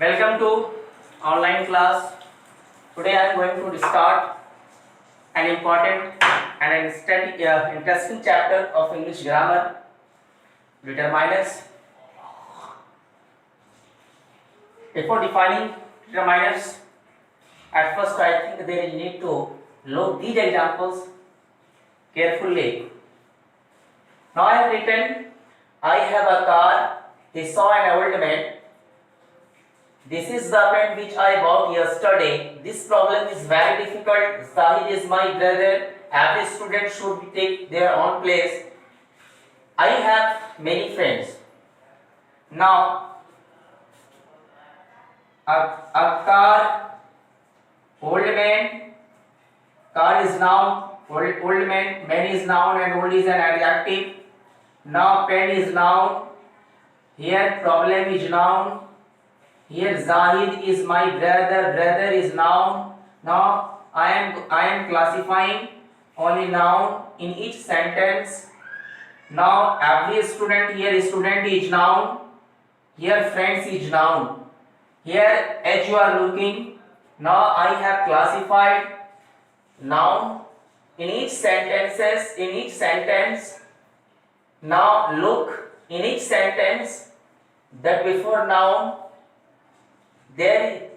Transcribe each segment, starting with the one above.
Welcome to online class. Today I am going to start an important and interesting chapter of English grammar, determiners. Before defining determiners, at first I think there is need to look these examples carefully. Now I have written, I have a car. He saw an old man. This is the pen which I bought yesterday. This problem is very difficult. Zahid is my brother. Every student should take their own place. I have many friends. Now, a car, old man, car is noun, old man, is noun and old is an adjective. Now pen is noun. Here problem is noun. Here Zahid is my brother is noun. Now I am classifying only noun in each sentence. Now every student, here student is noun. Here friends is noun. Here as you are looking, now I have classified noun in each sentence. Now look in each sentence that before noun there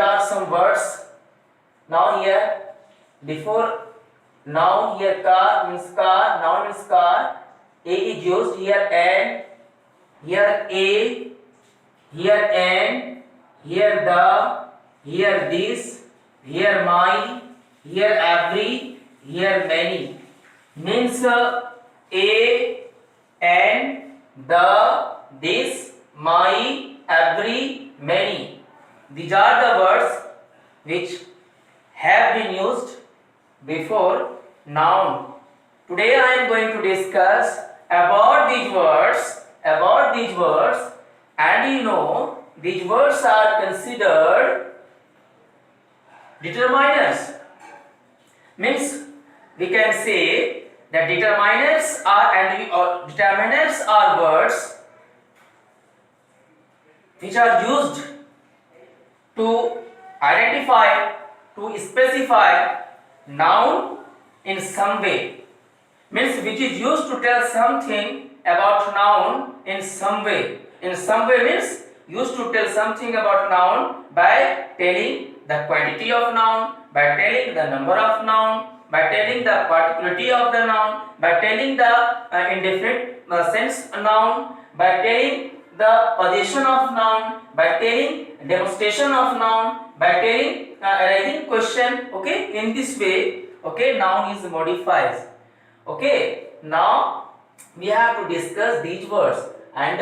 are some words. Now here before noun, here car means car, noun means car, a is used, here and, here a, here and, here the, here this, here my, here every, here many. Means a and the, this, my, every, many. These are the words which have been used before noun. Today I am going to discuss about these words, and you know these words are considered determiners. Means we can say that determiners are words which are used to identify, to specify noun in some way. Means which is used to tell something about noun in some way. In some way means used to tell something about noun by telling the quantity of noun, by telling the number of noun, by telling the particularity of the noun, by telling the indifferent sense noun, by telling the position of noun, by telling demonstration of noun, by telling arising question. Okay, in this way, okay, noun is modified. Okay, now we have to discuss these words, and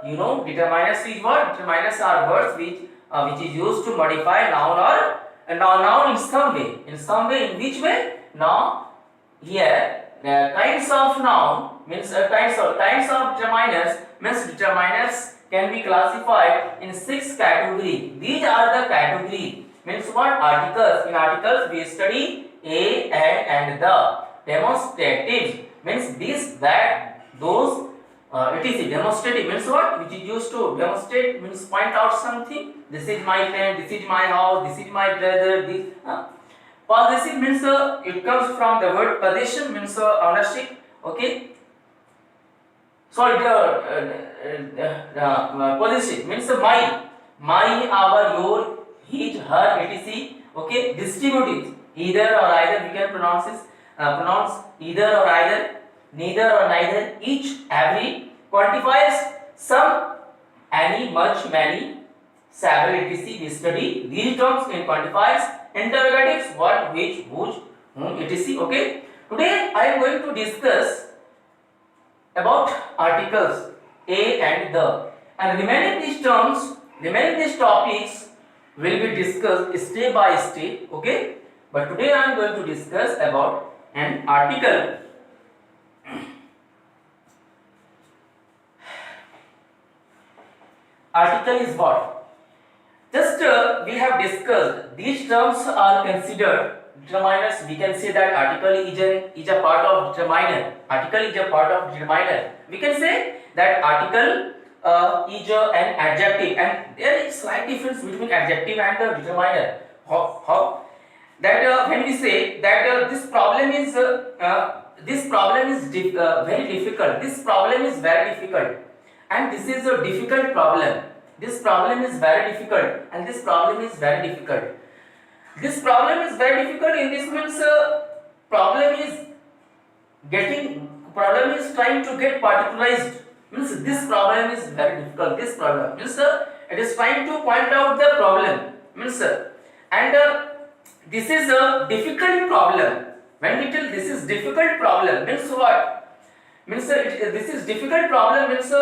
you know determiners is what? Determiners are words which is used to modify noun or noun in some way. In some way, in which way? Now here kinds of noun means kinds of determiners means determiners can be classified in 6 categories. These are the categories. Means what? Articles. In articles we study a, and the. Demonstratives means this, that, those. It is demonstrative means what? Which is used to demonstrate means point out something. This is my pen. This is my house. This is my brother. This. Possessive means it comes from the word possession means ownership. Okay. Sorry, possessive means my, our, your, his, her, etc. Okay. Distributive, either or either, we can pronounce either or either, neither or neither, each, every. Quantifiers, some, any, much, many, several, etc. We study these terms in quantifiers. Interrogatives, what, which, whose, whom, etc. Okay. Today I am going to discuss about articles a and the, and remaining these topics will be discussed step by step. Okay. But today I am going to discuss about an article. Article is what? Just we have discussed these terms are considered determiners. We can say that article is a part of determiner. Article is a part of determiner. We can say that article is an adjective, and there is slight difference between adjective and determiner. How? That when we say that this problem is very difficult, this problem is very difficult, and this is a difficult problem. This problem is very difficult, and this problem is very difficult. This problem is very difficult. In this means problem is problem is trying to get particularized. Means this problem is very difficult. This problem means it is trying to point out the problem. Means and this is a difficult problem. When we tell this is difficult problem, means what? Means this is difficult problem means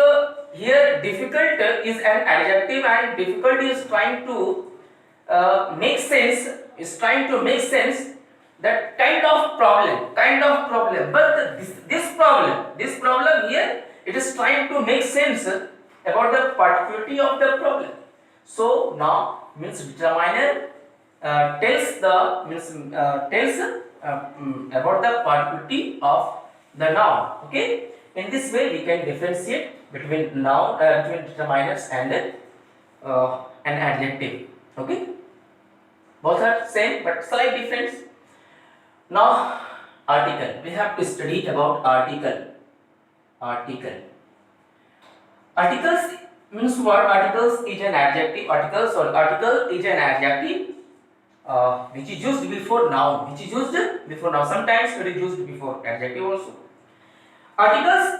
here difficult is an adjective, and difficult is trying to make sense. Is trying to make sense that kind of problem. But this problem here, it is trying to make sense about the particularity of the problem. So now means determiner tells about the particularity of the noun. Okay, in this way we can differentiate between noun between determiners and an adjective. Okay, both are same but slight difference. Now article, we have to study about article. Articles means what? Articles is an adjective. Article is an adjective which is used before noun. Sometimes it is used before adjective also. Articles,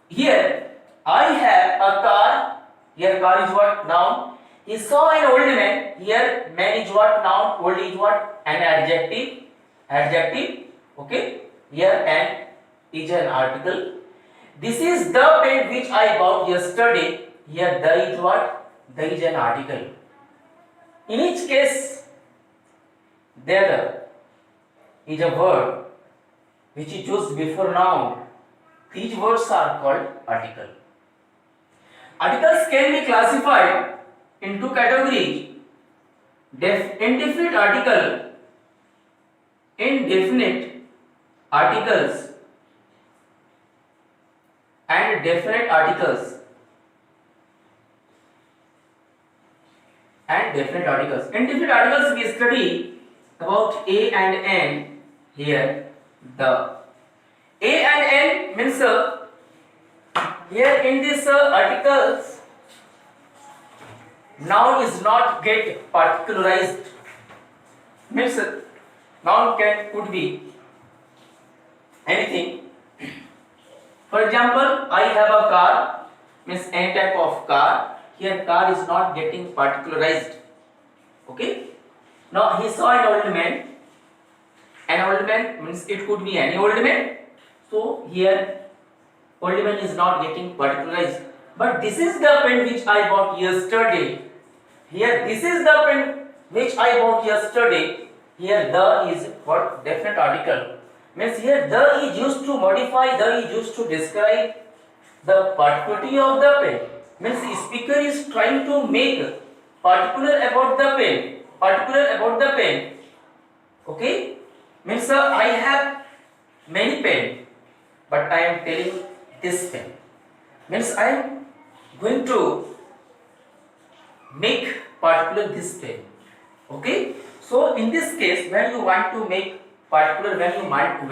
here I have a car. Here car is what? Noun. He saw an old man. Here man is what? Noun. Old is what? An adjective. Okay. Here an is an article. This is the pen which I bought yesterday. Here the is what? The is an article. In each case, there is a word which is used before noun. These words are called article. Articles can be classified in two categories: indefinite article, indefinite articles, and definite articles. Indefinite articles we study about a and n. Here the a and n means here in this articles noun is not get particularized. Means noun could be anything. For example, I have a car, means any type of car. Here car is not getting particularized. Okay. Now he saw an old man. An old man means it could be any old man. So here old man is not getting particularized. But this is the pen which I bought yesterday. Here this is the pen which I bought yesterday. Here the is what? Definite article. Means here the is used to modify, the is used to describe the particularity of the pen. Means the speaker is trying to make particular about the pen. Okay. Means I have many pen, but I am telling this pen. Means I am going to make particular this pen. Okay. So in this case, when you want to make particular, when you want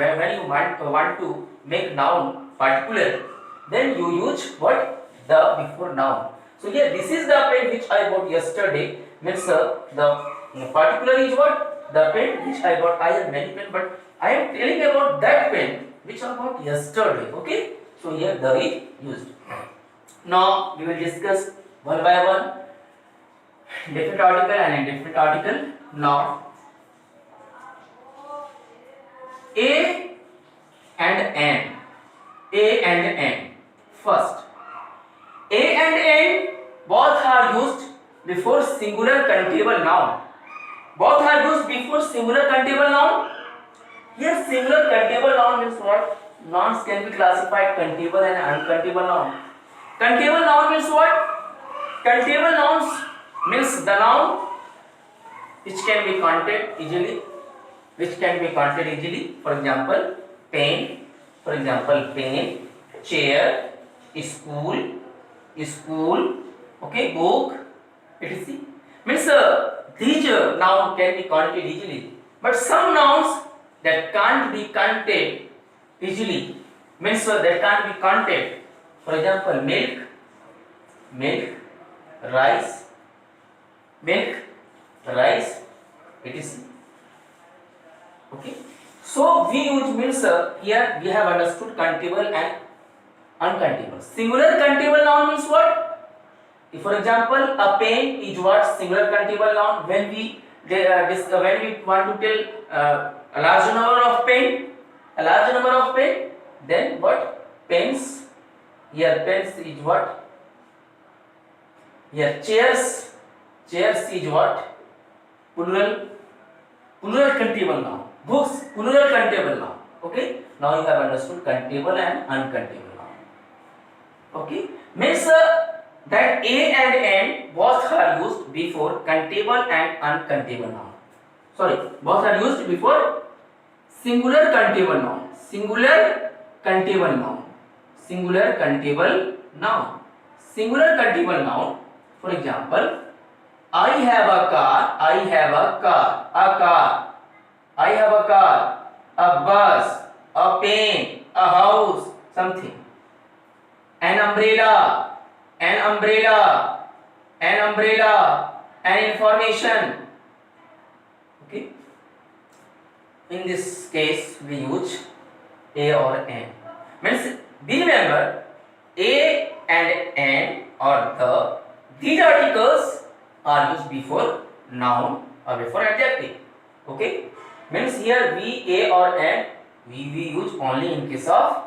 to make noun particular, then you use what? The before noun. So here this is the pen which I bought yesterday. Means the particular is what? The pen which I bought. I have many pen, but I am telling about that pen which I bought yesterday. Okay. So here the is used. Now we will discuss one by one definite article and indefinite article. Now A and N. First, A and N both are used before singular countable noun. Here singular countable noun means what? Nouns can be classified countable and uncountable noun. Countable noun means what? Countable nouns means the noun which can be counted easily. For example, pen. Chair, school, school, okay, book, etc. Means these noun can be counted easily, but some nouns that can't be counted easily, means that can't be counted. For example, milk, milk, rice, milk, rice, etc. Okay. So we use means here we have understood countable and uncountable. Singular countable noun means what? If, for example, a pen is what singular countable noun. When we when we want to tell a large number of pen, then what? Pens. Here pens is what? Here chairs is what? Plural countable noun. Books, plural countable noun. Okay. Now you have understood countable and uncountable noun. Okay. Means that a and n both are used before countable and uncountable noun. Sorry, both are used before singular countable noun. Singular countable noun. Singular countable noun. Singular countable noun. For example, I have a car. I have a car. A car. I have a car, a bus, a pen, a house, something. An umbrella, an umbrella, an umbrella, an information. Okay. In this case, we use a or n. Means be remember, a and n or these articles are used before noun or before adjective. Okay. Means here we, a or n, we use only in case of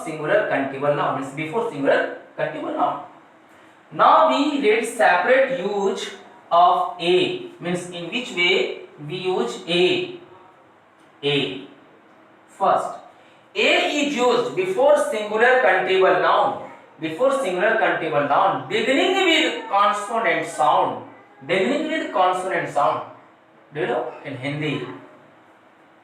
singular countable noun, means before singular countable noun. Now we read separate use of a, means in which way we use a. First, a is used before singular countable noun. Before singular countable noun, beginning with consonant sound. Beginning with consonant sound. Do you know in Hindi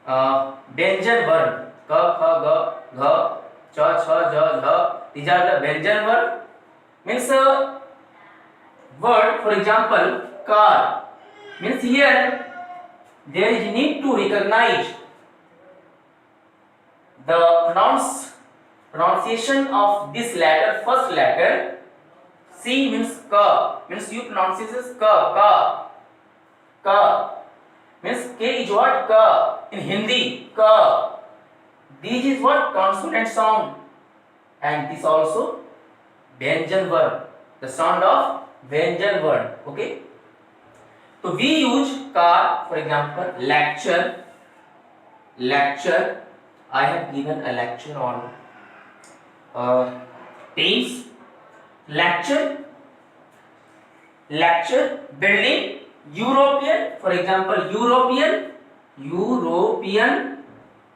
Vyanjan word ka, kha, ga, gha, cha, cha, ja, dha, these are the Vyanjan word. Means word, for example, car. Means here there is need to recognize the pronunciation of this letter, first letter. C means ka, means you pronounce it as ka. Means K is what? Ka. In Hindi, ka. This is what? Consonant sound. And this also Vyanjan word. The sound of Vyanjan word. Okay. So we use car, for example, lecture. I have given a lecture on themes. Lecture, building. European, for example, European.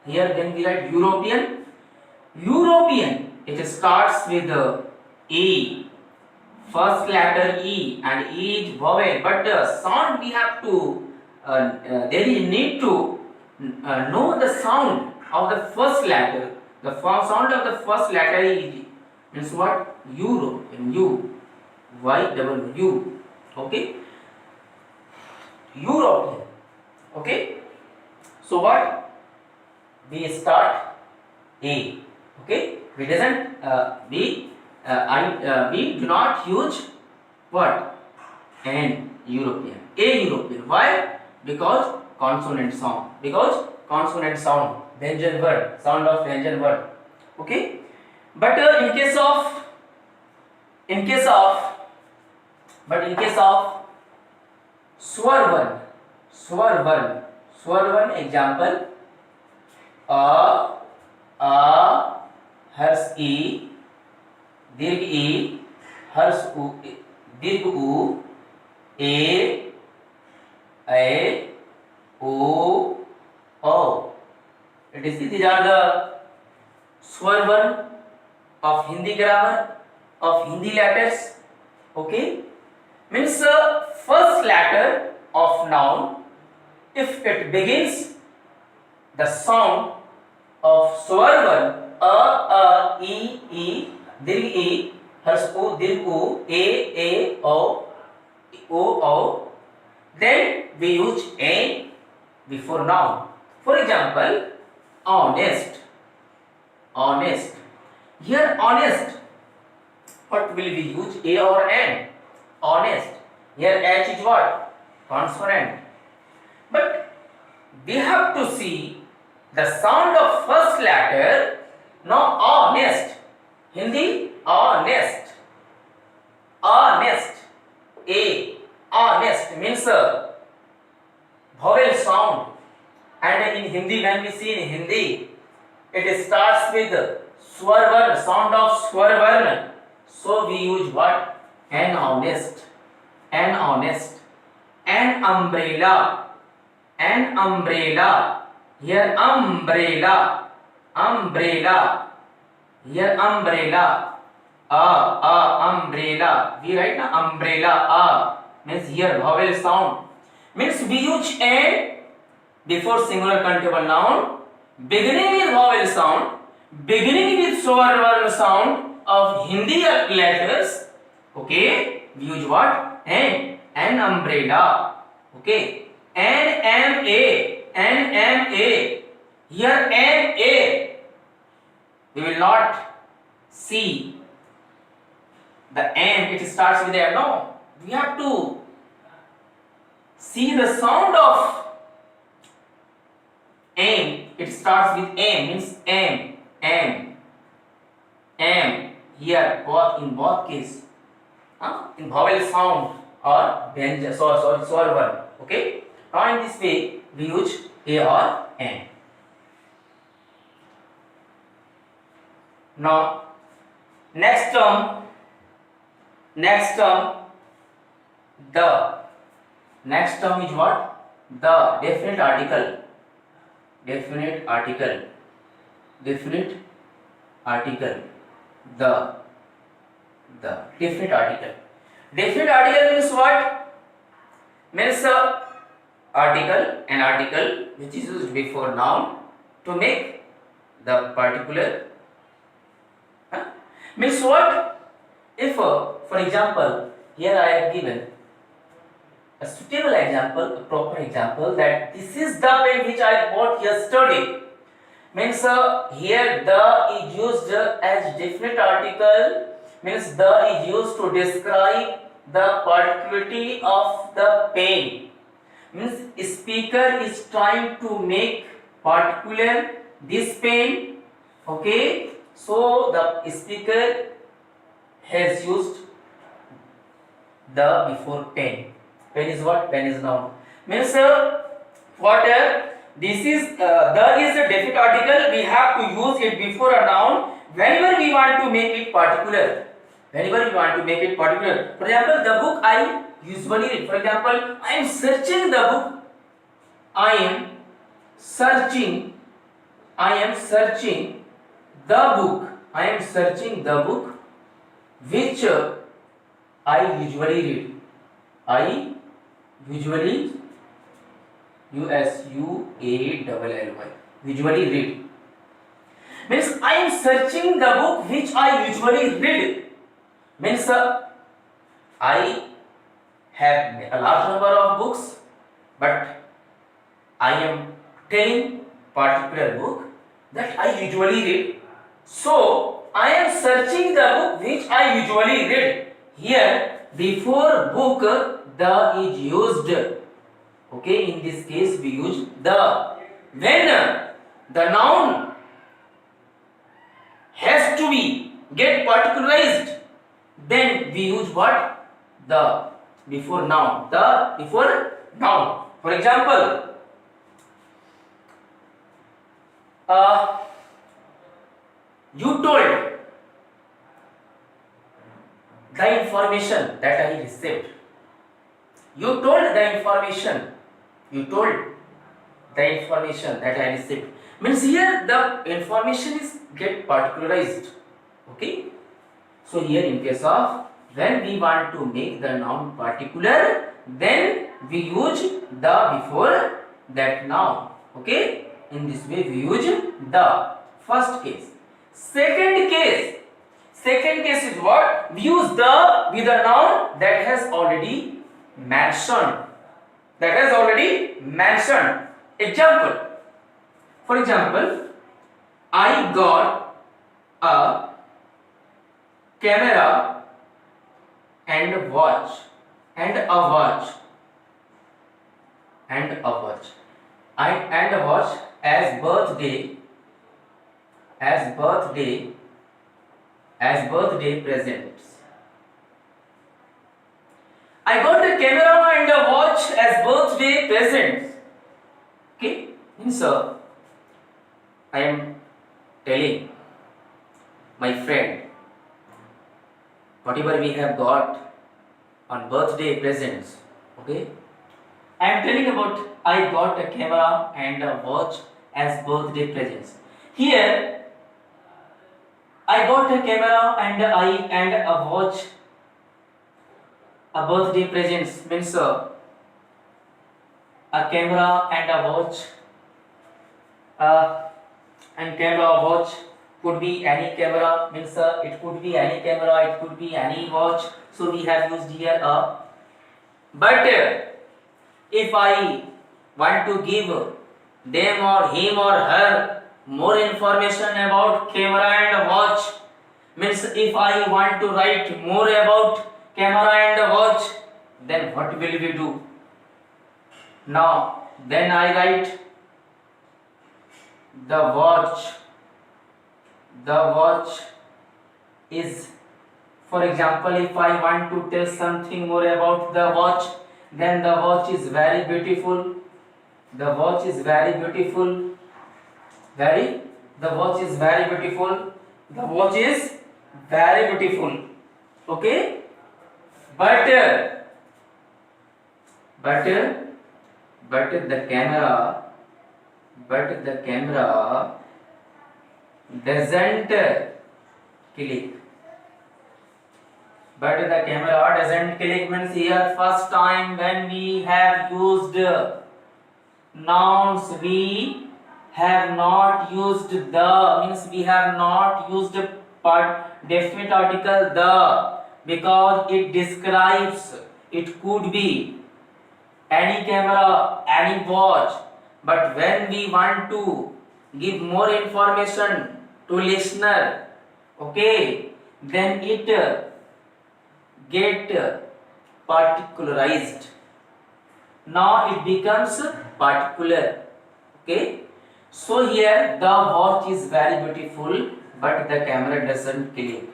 Here then we write European. It starts with E, first letter E, and E is vowel. But the sound we have to, there is need to know the sound of the first letter. The sound of the first letter is means what? European. U. Okay. European. Okay. So what? We start A. Okay. We do not use what? N. European. A European. Why? Because consonant sound. Vyanjan word. Sound of Vyanjan word. Okay. But in case of Swarvan, example, hers e, hers u, a, o, o. It is these are the Swarvan of Hindi grammar, of Hindi letters. Okay. Means first letter of noun, if it begins the sound of Swarvan, e, dirgh e, हर्ष ओ दीर्घ ओ ए o. Then we use an before noun. For example, honest. Honest. Here honest. What will we use? A or N? Honest. Here H is what? Consonant. But we have to see the sound of first letter. Now honest. Hindi honest. Honest. A. Honest means vowel sound. And in Hindi, when we see in Hindi, it starts with swar varna, sound of swar varna. So we use what? An honest. An honest. An umbrella. An umbrella. Here umbrella. Umbrella. Here umbrella. Umbrella. We write na umbrella. Means here vowel sound. Means we use an before singular countable noun, beginning with vowel sound, beginning with swar varna sound of Hindi letters. Okay, we use what? An umbrella. Okay, NMA. Here NA. We will not see the N. It starts with a no. We have to see the sound of M. It starts with M, means M. Here, in both case, in vowel sound or swar varna. Okay. Now in this way, we use A or N. Now, next term, the. Next term is what? The definite article. Definite article. Definite article. The definite article. Definite article means what? Means article, an article which is used before noun to make the particular. Means what? If, for example, here I have given a suitable example, a proper example, that this is the pen which I bought yesterday. Means here the is used as definite article. Means the is used to describe the particularity of the pen. Means speaker is trying to make particular this pen. Okay, so the speaker has used the before pen. Pen is what? Pen is noun. Means what? This is the is a definite article. We have to use it before a noun whenever we want to make it particular. Whenever we want to make it particular. For example, the book I usually read. For example, I am searching the book. I am searching the book. I am searching the book which I usually read. I usually USUALLY usually read. Means I am searching the book which I usually read. Means I have a large number of books, but I am telling particular book that I usually read. So I am searching the book which I usually read. Here before book the is used. Okay, in this case we use the. When the noun has to be get particularized, then we use what? The before noun. The before noun. For example, you told the information that I received. You told the information. You told the information that I received. Means here the information is get particularized. Okay. So here in case of when we want to make the noun particular, then we use the before that noun. Okay. In this way we use the first case. Second case. Second case is what? We use the with a noun that has already mentioned. That has already mentioned. Example. For example, I got a camera and a watch and a watch and a watch. I and a watch as birthday presents. I got a camera and a watch as birthday presents. Okay, means I am telling my friend whatever we have got on birthday presents. Okay, I am telling about I got a camera and a watch as birthday presents. Here I got a camera and a watch a birthday presents means a camera and a watch and camera or watch could be any camera means it could be any camera, it could be any watch, so we have used here a. But if I want to give them or him or her more information about camera and watch, means if I want to write more about camera and watch, then what will we do? Now then I write the watch is, for example, if I want to tell something more about the watch, then the watch is very beautiful. The watch is very beautiful. The watch is very beautiful. The watch is very beautiful. Okay? But the camera doesn't click. But the camera doesn't click means here first time when we have used nouns, we have not used the, means we have not used definite article the, because it describes, it could be any camera, any watch. But when we want to give more information to listener, okay, then it get particularized. Now it becomes particular. Okay, so here the watch is very beautiful, but the camera doesn't click.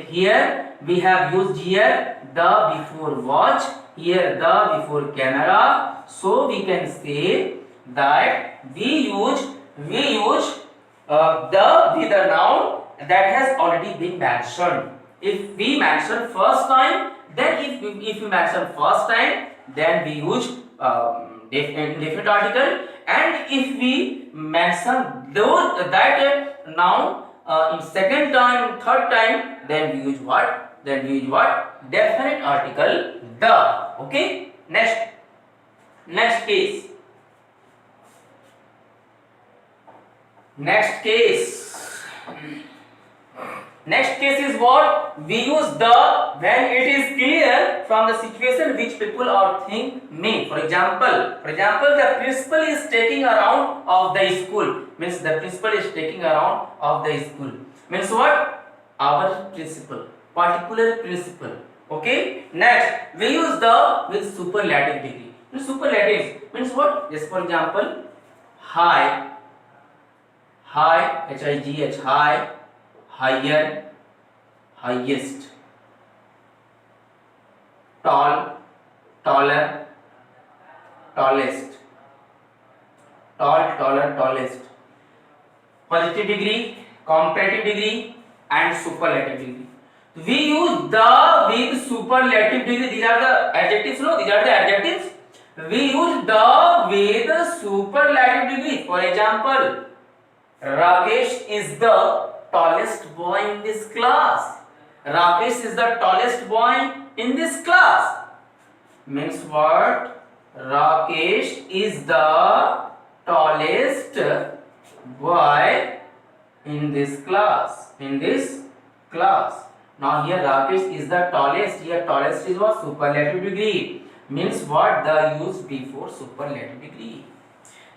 Here we have used here the before watch, here the before camera, so we can say that we use the with a noun that has already been mentioned. If we mention first time, then if we mention first time, then we use definite article, and if we mention that noun in second time, third time, then we use what? Definite article the. Okay. Next case. Next case is what? We use the when it is clear from the situation which people or thing mean. For example, the principal is taking around of the school. Means the principal is taking around of the school. Means what? Our principal, particular principal. Okay. Next, we use the with superlative degree. Superlative means what? Just for example, high, H-I-G-H, high, higher, highest, tall, taller, tallest, taller, tallest, positive degree, comparative degree, and superlative degree. We use the with superlative degree. These are the adjectives. No, these are the adjectives. We use the with superlative degree. For example, Rakesh is the tallest boy in this class. Rakesh is the tallest boy in this class. Means what? Rakesh is the tallest boy in this class. In this class. Now here Rakesh is the tallest. Here tallest is what? Superlative degree. Means what? The use before superlative degree.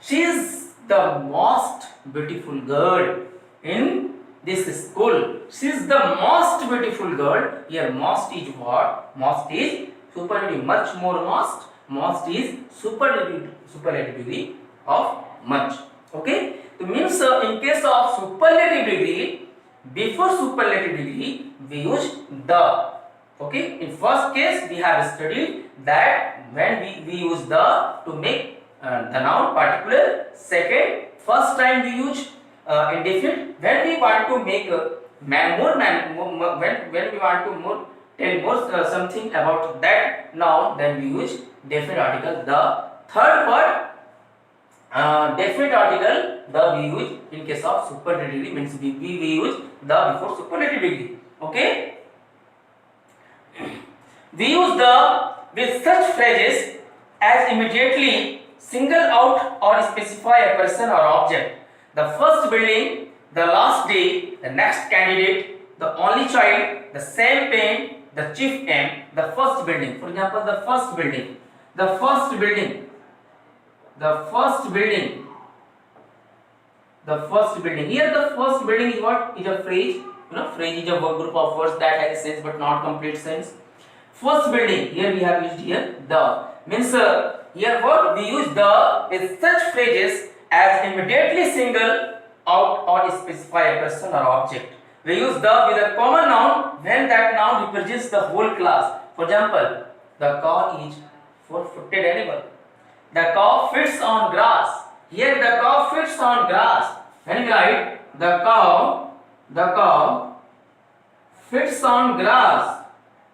She is the most beautiful girl in this school. She is the most beautiful girl. Here most is what? Most is superlative. Much more most. Most is superlative degree of much. Okay. So means in case of superlative degree, before superlative degree we use the. Okay. In first case we have studied that when we use the to make the noun particular. Second, first time we use indefinite when we want to make when we want to tell more something about that noun, then we use definite article the. Third word, definite article the we use in case of superlative degree, means we use the before superlative degree. Okay, we use the with such phrases as immediately single out or specify a person or object. The first building, the last day, the next candidate, the only child, the same pain, the chief aim, the first building. For example, the first building, the first building, the first building, the first building. Here the first building is what? Is a phrase. You know, phrase is a group of words that has a sense but not complete sense. First building, here we have used here the, means here what we use the with such phrases as immediately single out or specify a person or object. We use the with a common noun when that noun represents the whole class. For example, the cow is four-footed animal. The cow feeds on grass. Here the cow feeds on grass. When we write the cow feeds on grass.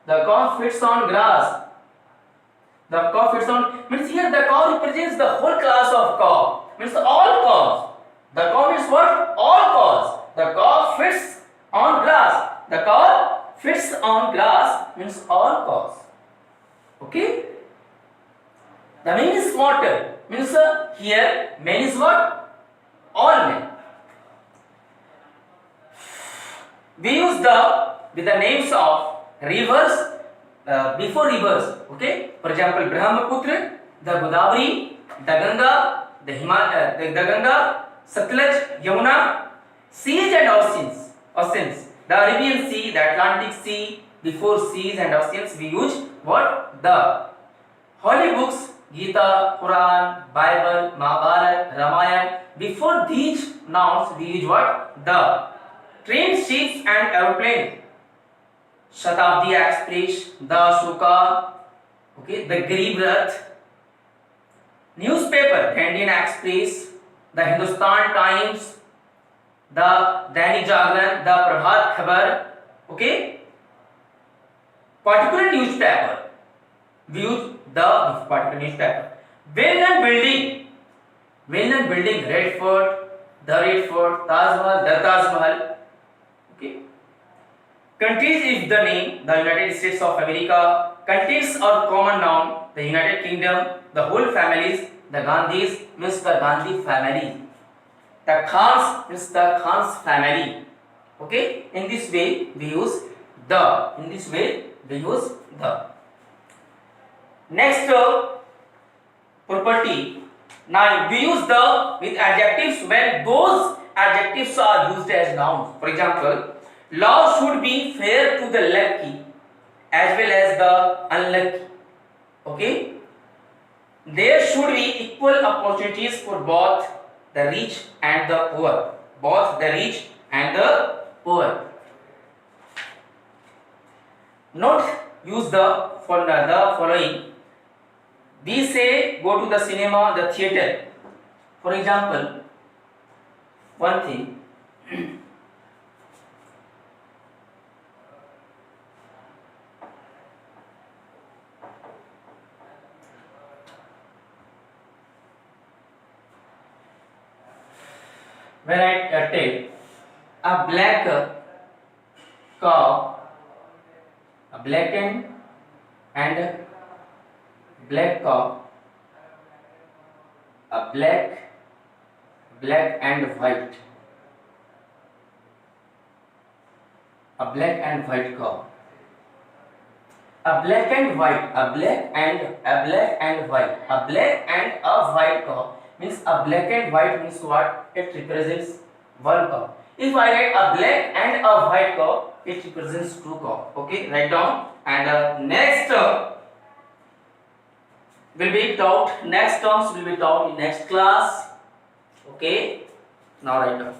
The cow feeds on grass. The cow feeds on, means here the cow represents the whole class of cow. Means all cows. The cow means what? All cows. The cow feeds on grass. The cow feeds on grass means all cows. Okay. The men is smarter. Means here men is what? All men. We use the with the names of rivers before rivers. Okay. For example, Brahmaputra, the Godavari, the Ganga, the Ganga, Satluj, Yamuna, seas and oceans. The Arabian Sea, the Atlantic Sea, before seas and oceans we use what? The. Holy books, Gita, Quran, Bible, Mahabharata, Ramayana. Before these nouns we use what? The. Trains, ships and aeroplane. Shatabdi Express, the Ashoka, okay, the Garib Rath. Newspaper, the Indian Express, the Hindustan Times, the Dainik Jagran, the Prabhat Khabar, okay. Particular newspaper, we use the particular newspaper. Well-known building, Red Fort, the Red Fort, Taj Mahal, the Taj Mahal, okay. Countries is the name, the United States of America. Countries are common noun, the United Kingdom, the whole families, the Gandhis means the Gandhi family. The Khans means the Khans family. Okay, in this way we use the. In this way we use the. Next property. Now we use the with adjectives when those adjectives are used as nouns. For example, law should be fair to the lucky as well as the unlucky. Okay. There should be equal opportunities for both the rich and the poor. Both the rich and the poor. Note, use the following. We say go to the cinema, the theater. For example, one thing. When I tell a black cow, a black and black cow, a black and white, a black and white cow. A black and white, a black and white, a black and a white cow means a black and white means what? It represents one cow. If I write a black and a white cow, it represents two cow. Okay, write down. And next will be taught. Next terms will be taught in next class. Okay, now write down.